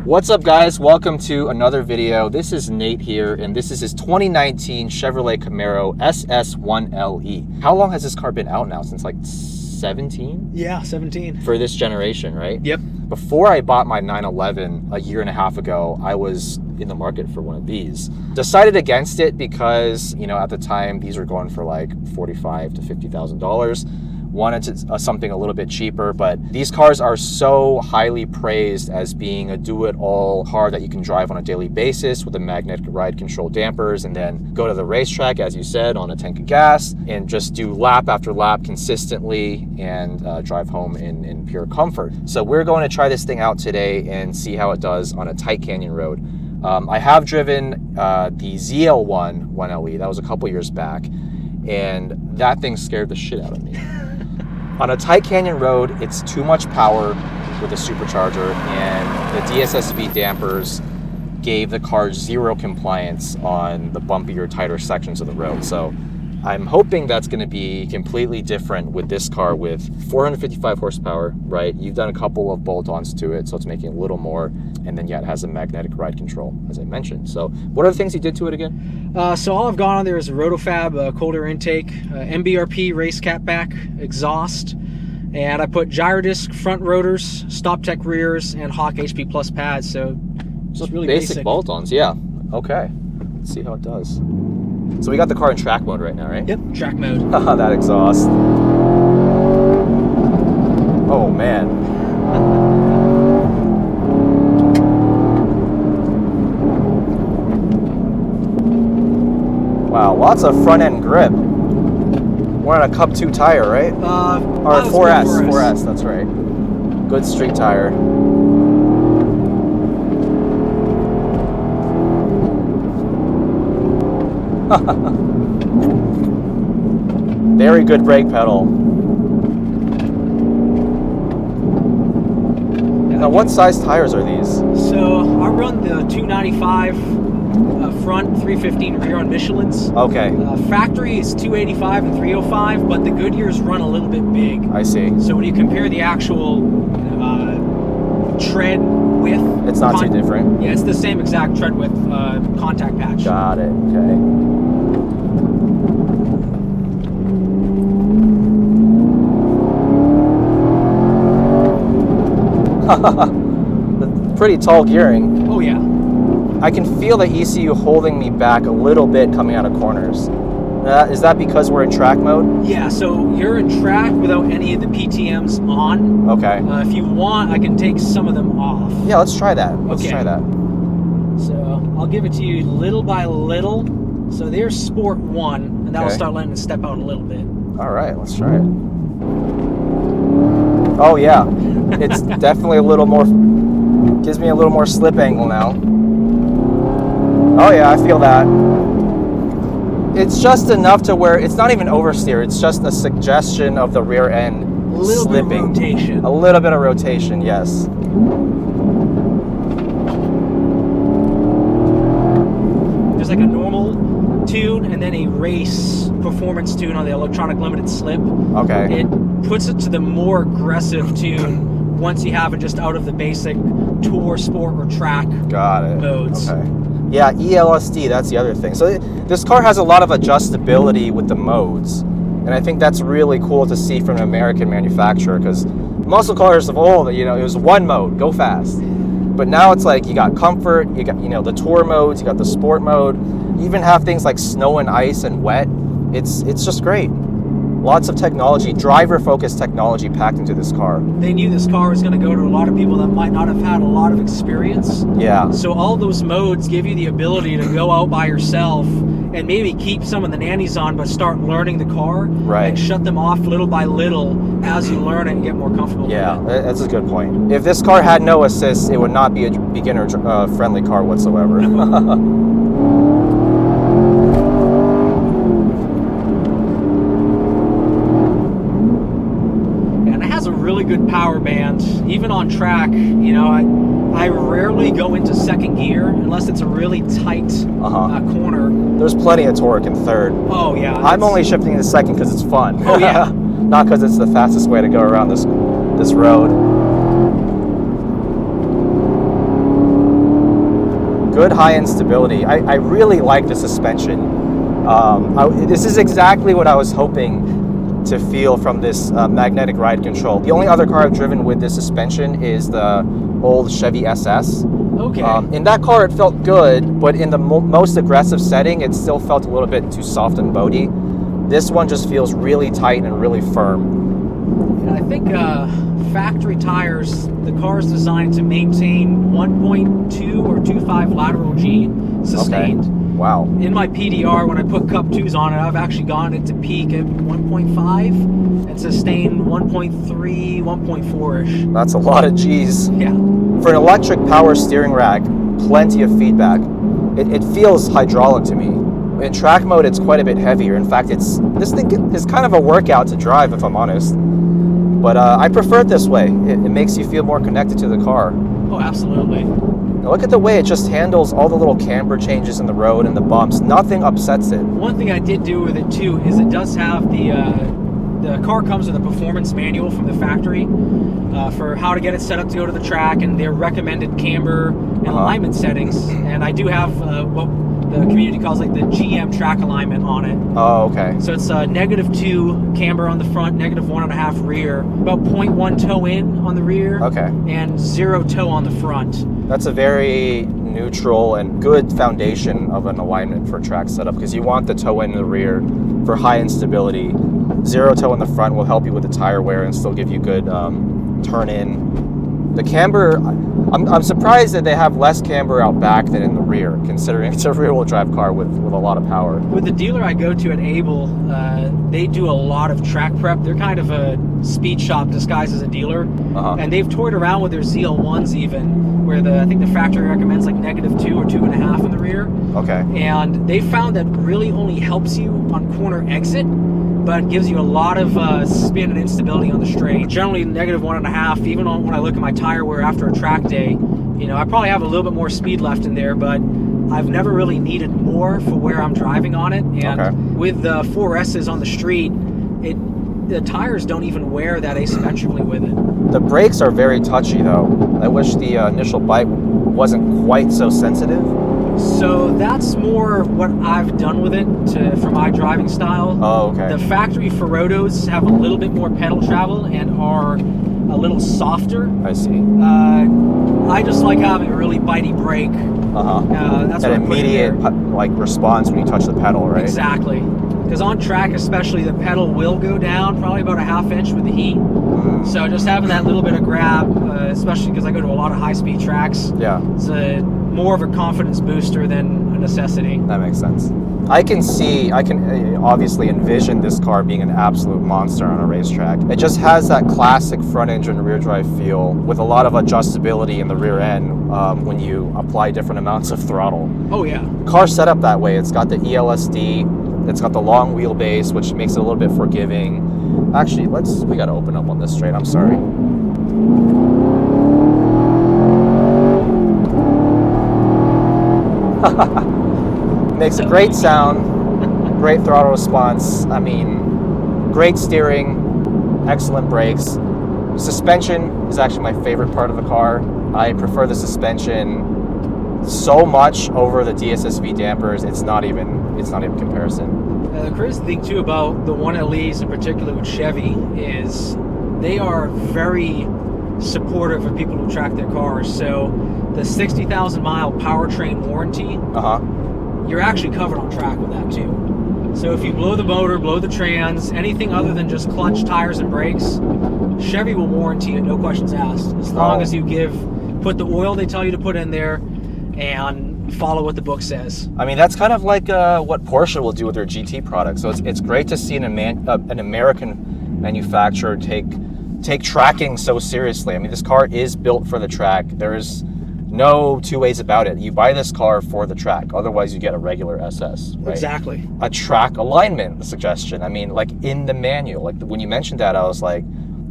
What's up, guys? Welcome to another video. This is Nate here, and this is his 2019 Chevrolet Camaro SS1LE. How long has this car been out now? Since like 17? Yeah, 17. For this generation, right? Yep. Before I bought my 911 a year and a half ago, I was in the market for one of these. Decided against it because, you know, at the time these were going for like $45,000 to $50,000. Wanted something a little bit cheaper, but these cars are so highly praised as being a do-it-all car that you can drive on a daily basis with a magnetic ride control dampers, and then go to the racetrack, as you said, on a tank of gas and just do lap after lap consistently and drive home in pure comfort. So we're going to try this thing out today and see how it does on a tight canyon road. I have driven the ZL1 1LE. That was a couple years back, and that thing scared the shit out of me. On a tight canyon road, it's too much power with the supercharger, and the DSSV dampers gave the car zero compliance on the bumpier, tighter sections of the road. So I'm hoping that's going to be completely different with this car with 455 horsepower, right? You've done a couple of bolt-ons to it, so it's making a little more. And then, yeah, it has a magnetic ride control, as I mentioned. So what are the things you did to it again? So all I've gone on there is a Rotofab cold air intake, MBRP race cap back, exhaust, and I put gyro disc front rotors, stop tech rears, and Hawk HP Plus pads. So just really basic bolt-ons, yeah. Okay, let's see how it does. So we got the car in track mode right now, right? Yep, track mode. That exhaust. Oh, man. Wow, lots of front end grip. We're on a Cup 2 tire, right? Or 4S, that's right. Good street tire. Very good brake pedal. Now, what size tires are these? So I run the 295 front, 315 rear on Michelin's. Okay. Factory is 285 and 305, but the Goodyears run a little bit big. I see. So when you compare the actual tread width, it's not too different. Yeah, it's the same exact tread width contact patch. Got it. Okay. Pretty tall gearing. Oh yeah. I can feel the ECU holding me back a little bit coming out of corners. Is that because we're in track mode? Yeah, so you're in track without any of the PTMs on. Okay. If you want, I can take some of them off. Yeah, let's try that. Let's try that. So I'll give it to you little by little. So there's Sport 1, and that'll start letting it step out a little bit. All right, let's try it. Oh yeah, it's definitely a little more, gives me a little more slip angle now. Oh yeah, I feel that. It's just enough to where it's not even oversteer, it's just a suggestion of the rear end slipping. Bit of rotation. A little bit of rotation, yes. There's like a normal tune and then a race performance tune on the electronic limited slip. Okay. It puts it to the more aggressive tune once you have it just out of the basic tour, sport, or track modes. Okay. Yeah, ELSD, that's the other thing. So this car has a lot of adjustability with the modes. And I think that's really cool to see from an American manufacturer, because muscle cars of old, you know, it was one mode, go fast. But now it's like you got comfort, you got, you know, the tour modes, you got the sport mode. You even have things like snow and ice and wet. It's just great. Lots of technology, driver-focused technology packed into this car. They knew this car was going to go to a lot of people that might not have had a lot of experience. Yeah. So all those modes give you the ability to go out by yourself and maybe keep some of the nannies on, but start learning the car. Right. And shut them off little by little as you learn it and get more comfortable with it. That's a good point. If this car had no assist, it would not be a beginner-friendly car whatsoever. Really good power band, even on track. You know, I rarely go into second gear unless it's a really tight corner. There's plenty of torque in third. Oh yeah. I'm only shifting into second because it's fun. Oh yeah. Not because it's the fastest way to go around this road. good high-end stability. I really like the suspension. This is exactly what I was hoping to feel from this magnetic ride control. The only other car I've driven with this suspension is the old Chevy SS. Okay. In that car, it felt good, but in the most aggressive setting, it still felt a little bit too soft and boaty. This one just feels really tight and really firm. And I think factory tires, the car is designed to maintain 1.2 or 2.5 lateral G sustained. Okay. Wow. In my PDR, when I put Cup 2s on it, I've actually gotten it to peak at 1.5 and sustain 1.3, 1.4-ish. That's a lot of G's. Yeah. For an electric power steering rack, plenty of feedback. It feels hydraulic to me. In track mode, it's quite a bit heavier. In fact, this thing is kind of a workout to drive, if I'm honest. But I prefer it this way. It makes you feel more connected to the car. Oh, absolutely. Now look at the way it just handles all the little camber changes in the road and the bumps. Nothing upsets it. One thing I did do with it too is it does have the car comes with a performance manual from the factory for how to get it set up to go to the track and their recommended camber and alignment settings. And I do have what the community calls like the GM track alignment on it. Oh, okay. So it's -2 camber on the front, -1.5 rear, about 0.1 toe in on the rear, Okay. and 0 toe on the front. That's a very neutral and good foundation of an alignment for track setup, because you want the toe in the rear for high instability. 0 toe in the front will help you with the tire wear and still give you good turn in. The camber, I'm surprised that they have less camber out back than in the rear, considering it's a rear-wheel drive car with a lot of power. With the dealer I go to at Able, they do a lot of track prep. They're kind of a speed shop disguised as a dealer, and they've toyed around with their ZL1s even, where I think the factory recommends like -2 or 2.5 in the rear. Okay. And they found that really only helps you on corner exit, but gives you a lot of spin and instability on the straight. Generally -1.5, even when I look at my tire wear after a track day, you know, I probably have a little bit more speed left in there, but I've never really needed more for where I'm driving on it. And with the 4S's on the street, the tires don't even wear that asymmetrically with it. The brakes are very touchy though. I wish the initial bite wasn't quite so sensitive. So that's more what I've done with it for my driving style. Oh, okay. The factory Ferodos have a little bit more pedal travel and are a little softer. I see. I just like having a really bitey brake. That's an what I put in immediate there. like response when you touch the pedal, right? Exactly. Because on track especially, the pedal will go down probably about a ½ inch with the heat. So just having that little bit of grab, especially because I go to a lot of high-speed tracks, it's more of a confidence booster than a necessity. That makes sense. I can obviously envision this car being an absolute monster on a racetrack. It just has that classic front engine rear drive feel with a lot of adjustability in the rear end when you apply different amounts of throttle. Oh yeah. Car set up that way. It's got the ELSD, it's got the long wheelbase, which makes it a little bit forgiving. Actually, we gotta open up on this straight, I'm sorry. Makes a great sound, great throttle response. I mean, great steering, excellent brakes. Suspension is actually my favorite part of the car. I prefer the suspension so much over the DSSV dampers. It's not even comparison. The crazy thing too about the 1LEs in particular with Chevy is they are very supportive of people who track their cars. So the 60,000 mile powertrain warranty, you're actually covered on track with that too. So if you blow the motor, blow the trans, anything other than just clutch, tires, and brakes, Chevy will warranty it, no questions asked. As long as you put the oil they tell you to put in there and follow what the book says. I mean, that's kind of like what Porsche will do with their GT products. So it's great to see an American manufacturer take tracking so seriously. I mean, this car is built for the track. There is no two ways about it. You buy this car for the track. Otherwise, you get a regular SS. Right? Exactly. A track alignment suggestion. I mean, like in the manual. Like when you mentioned that, I was like,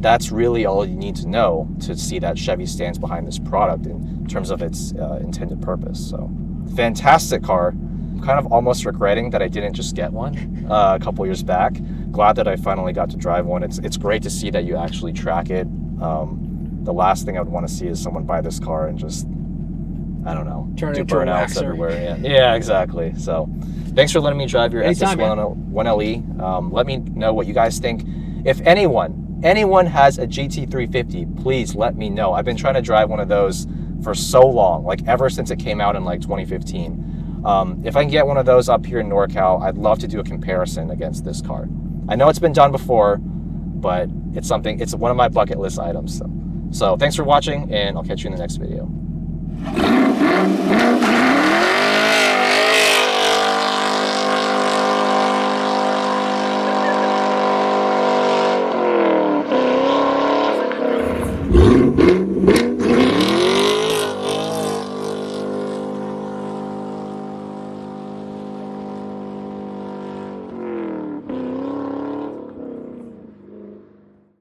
that's really all you need to know to see that Chevy stands behind this product in terms of its intended purpose. So, fantastic car. I'm kind of almost regretting that I didn't just get one a couple years back. Glad that I finally got to drive one. It's great to see that you actually track it. The last thing I would want to see is someone buy this car and just I don't know, Turn it do into a burnouts waxer. everywhere. Yeah, exactly. So thanks for letting me drive your Anytime, SS1LE. Let me know what you guys think. If anyone has a GT350, please let me know. I've been trying to drive one of those for so long, like ever since it came out in like 2015. If I can get one of those up here in NorCal, I'd love to do a comparison against this car. I know it's been done before, but it's one of my bucket list items. So thanks for watching, and I'll catch you in the next video.